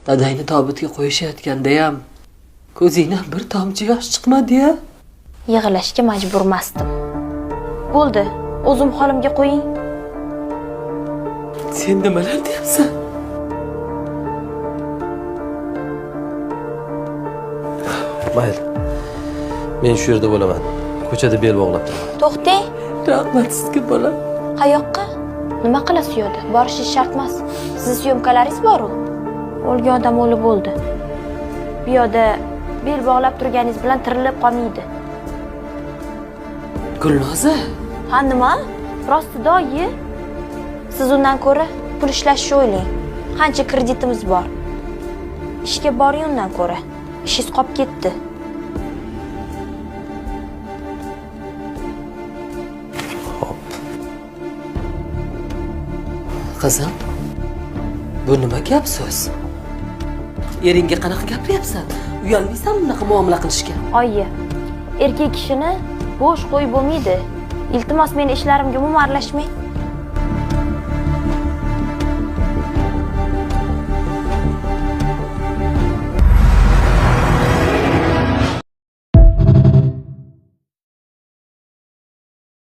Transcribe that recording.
Dadangni tobutga qo'yishayotganda-ham ko'zingdan bir tomchi yosh chiqmadi-ya. Yig'lashga majburmasdim. Bo'ldi, o'zim holimga qo'ying. Sen nimalar deyapsan? Mayli. Men shu yerda bo'laman. Ko'chada bel bog'lab turaman. To'xtang. Rahmat sizga bolam. Qayoqqa? Nima qilasiz u yerda? Borishingiz shart emas. Siz syomkalaringiz bor-ku. O'lgan odam o'lib bo'ldi. Bu yerda bel bog'lab turganingiz bilan tirilib qolmaydi. Gulnoza, Ha nima? Rostidoyi. Siz undan ko'ra pul ishlashni o'ylang. Qancha kreditimiz bor? Ishga boring undan ko'ra. Ishingiz qolib ketdi. qizim. Bu nima gap so'z? Eringga qanaqa gapiryapsan? Uyalmaysan bunaqa muomala qilishga? Oyi, erkak kishini bo'sh qo'yib bo'lmaydi. Iltimos meni ishlarimga umuman aralashmang.